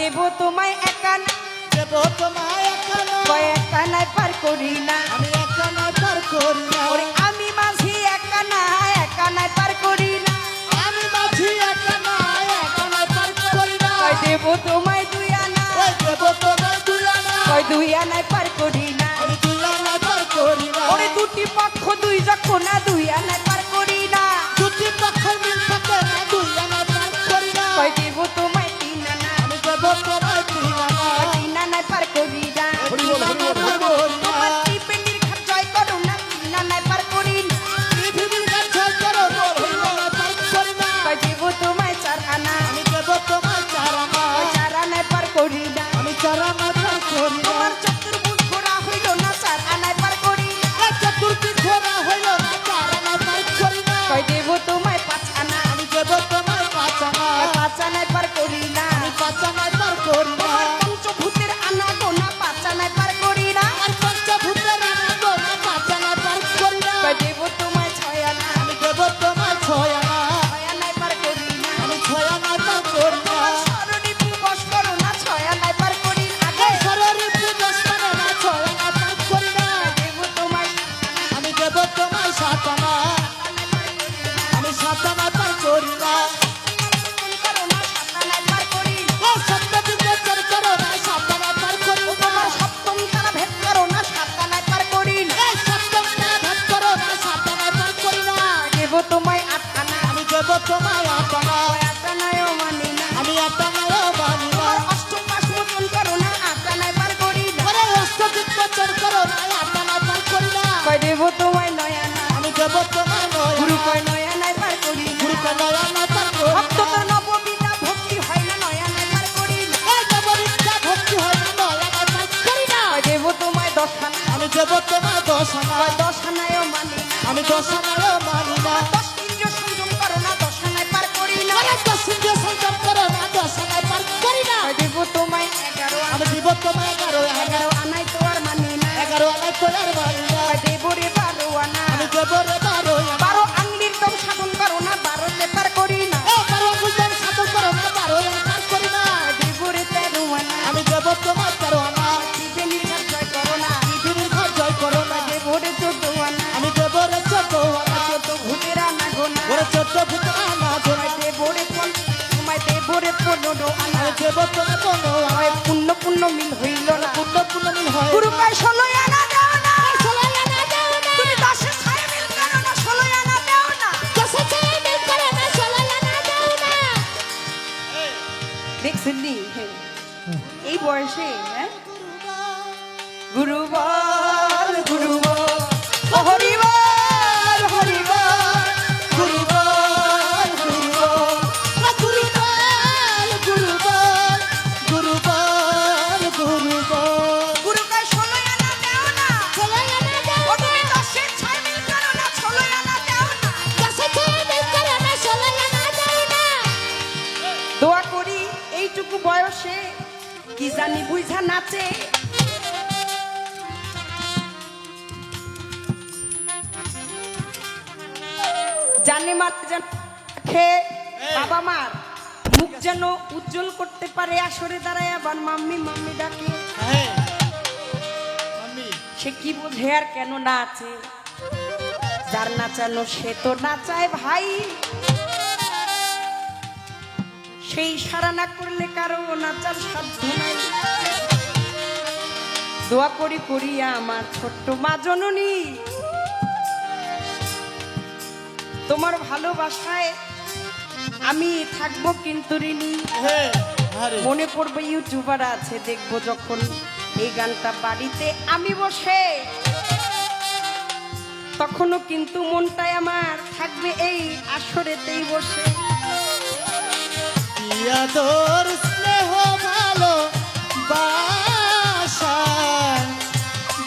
দেব তোমায় একা দেব তোমায় একানা কয় একা নাই পার করি না আমি একানা পার করি না ওরে আমি মাঝি একা নাই পার করি না আমি মাঝি একানা পার করি না কয় দেব তোমায় দুই আনা ওই দেব তোমায় দুই আনা কয় দুই আনায় পার করি না আমি দুই আনা পার করি না ওরে দুটি পক্ষ দুই যখন না দুই আনায় পার করি না দুটি পক্ষ মিল থাকে না দুই আনা পার করি না কয় দেব তোমায় তিন আনা আমি দেব তোমায় দুই আনা তিন আনায় পার করি না দুই আনা পার করি না তোমার টিপেনির ঘাট জয় করো না তিন আনায় পার করি না পৃথিবীর কাছে করো দুই আনা পার করি না কয় দেব তোমায় চার আনা আমি দেব তোমায় চার আনা চার আনায় পার করি না আমি চার আনা পার করি না তোমার চতুর্ভুজ ঘোরা হইল না চার আনায় পার করি না এই চতুর্থী ঘোরা হইল না চার আনা পার করি না কয় দেব তোমায় পাঁচ আনা আমি দেব তোমায় পাঁচ আনা পাঁচ আনায় পার করি না আমি পাঁচ আনায় পার করি না তোমার পঞ্চভূতের আনা গোনা পাঁচ আনায় পার করি না আর পঞ্চভূতের আনা গোনা পাঁচ আনায় পার করি না কয় দেব তোমায় ছয় আনা আমি দেব তোমায় ছয় আনা ছয় আনায় পার করি না আমি ছয় আনায় পার করি না তোমার স্মরণীপু বশ করো না ছয় আনায় পার করি না আগে শরীরে পূজস করে না ছয় আনা পার করি না দেব তোমায় আমি দেব তোমায় সাত আনা আমি সাত আনা পার করি না করো না সাত আনায় পার করি না ও সপ্তদিন বছর করো না সাত আনা পার করি না তোমার সপ্তম তারা ভেদ করো না সাত আনায় পার করি না এই সপ্তম তারা ভাগ করো না সাত আনায় পার করি না দেব তোমায় আট আনা আমি দেব তোমায় আট আনা আট আনায়ও মানি না আমি আট আনায়ও মানি না তোমার অষ্টম মাস মোচন করো না আট আনায় পার করি না ওরে অষ্টদিন বছর করো না আট আনা পার করি না কয় দেব তোমায় নয় আনা আমি দেব তোমায় নয় গুরু আনা কয় নয় আনায় পার করি না গুরুকে নয় আনা পার করি ভক্ত না তোর নববিনা ভক্তি হয় না নয় আনায় পার করি না এই নববিদ্যা ভক্তি হয় না নয় আনা পার করি না কয় দেব তোমায় দশ আনা আমি দেব তোমায় দশ আনা কয় দশ আনায়ও মানি না আমি দশ আনায়ও মানি না দশ ইন্দ্রিয় সংযম করো না দশ আনায় পার করি না ওরে দশ ইন্দ্রিয় সংযম করো না দশ আনায় পার করি না কয় দেব তোমায় এগারো আনা আমি দিব তোমায় এগারো আনা এগারো আনায় তো আর মানি না এগারো আনায় তো আর মানি না কয় দেব রে বারো আনা আমি দেব রে বারো আনা বারো আঙ্গির দম সাধন করো না বারোতে পার করি না এই বারো বুঝলেন সাধন করো না বারো আনা পার করি না দেব রে তেরো আনা আমি দেব তোমায় তেরো আনা ত্রিবেণীর ঘাট জয় করো না পৃথিবীর ঘর জয় করো না দেব রে চোদ্দ আনা আমি দেব রে চোদ্দ আনা চোদ্দ ভূতের আনা গোনা ওরে চোদ্দ ভূত আনা ধরে দেব রে তোমায় দেব রে পনেরো আনা আমি দেব তোমায় কোনো হয় পুণ্য পুণ্য মিল হইল না পূর্ণ পূর্ণ মিল হয় গুরু কয় ষোলোই আনা দাও না ষোলোই আনা দাও না তুমি দশে ছয় মিল করো না ষোলোই আনা দাও না দশে ছয় মিল করো না ষোলোই আনা দাও না দেখছেন নি এই বয়সে হ্যাঁ গুরু বল গুরু বল ও হরি বল হরি বল গুরু বল গুরু বল গুরু বল গুরু বল গুরু বল গুরু বল গুরু কয় ষোলোই আনা দাও না ষোলোই আনা দাও ও তুমি দশে ছয় মিল করো না ষোলোই আনা দাও না দশে ছয় মিল করো না ষোলোই আনা দাও না দোয়া করি এইটুকু বয়সে কি জানি বুঝা নাচে জানে মাতে যেন খেয়ে বাবা মার মুখ যেন উজ্জ্বল করতে পারে আসরে দাঁড়ায় আবার মাম্মি মাম্মি ডাকে হ্যাঁ আমি সে কি বোঝে আর কেন নাচে যার নাচানো সে তো নাচায় ভাই সেই সারা না করলে কারো নাচার সাধ্য নাই দোয়া করি করিয়া আমার ছোট্ট মা জননী তোমার ভালোবাসায় আমি থাকবো কিন্তু ঋণী হ্যাঁ আরে মনে পড়বে ইউটিউবার আছে দেখবো যখন এই গানটা বাড়িতে আমি বসে তখনও কিন্তু মনটাই আমার থাকবে এই আসরেতেই বসে আদর স্নেহ ভালো বাসা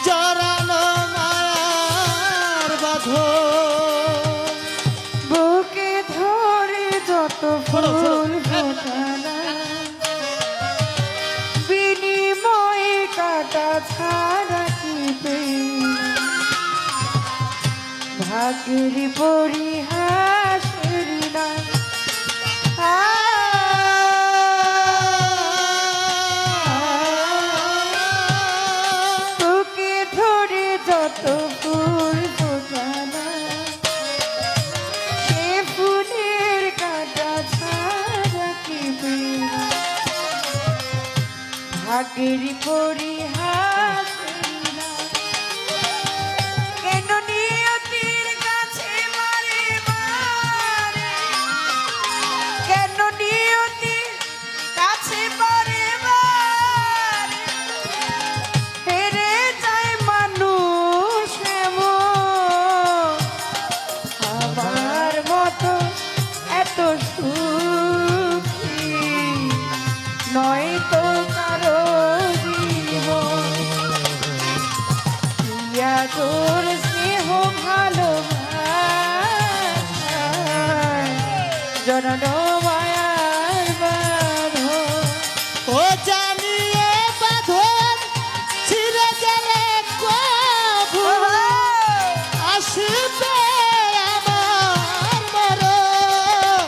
জড়ানো মায়ার বাঁধন বুকে ধরে যত শোনো, শোনো। ফুল ফোটালা বিনিময়ে কাটা ছাড়া কি পেলাম? ভাগ্যের পরিহাসের না ভাগ্যের পরিহাস কেন নিয়তির কাছে মারে মারে কেন নিয়তির কাছে মারে মারে হেরে যায় মানুষ এমন আমার মতো এত সুখী নয় তো কারো জীবন ইয়া তোর স্নেহ ভালোবাসা জনন মায়ার বাঁধন ও জানিয়ে বাঁধন ছিঁড়ে গেলে কবু আসবে আমার মরণ।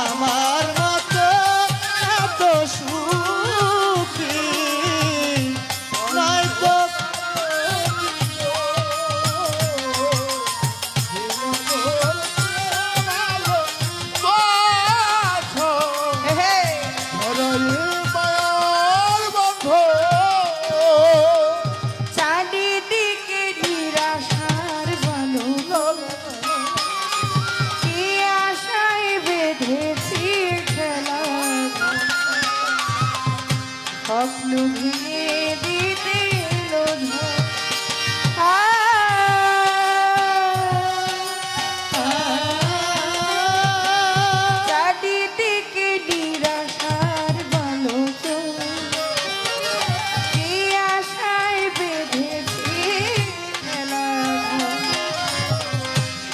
আমার মতো এত সুখী নয়তো হে চারিদিকে নিরাশার বালু কি আশায় বেঁধেছি খেলা স্বপ্ন ভেঙে দিতে এলো ঝড়। চারিদিকে নিরাশার বালক কি আশায় বেঁধেছি খেলা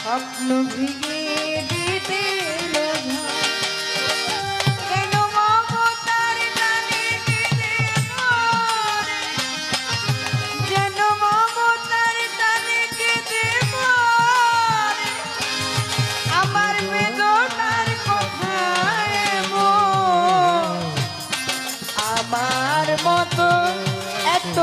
স্বপ্ন ভেঙে দিতে এলো ঝড়। কেন মমতার টানে কেঁদে মরে? যেন মমতার টানে কেঁদে মরে। আমার বেদনার কথা এমন। আমার মতো এত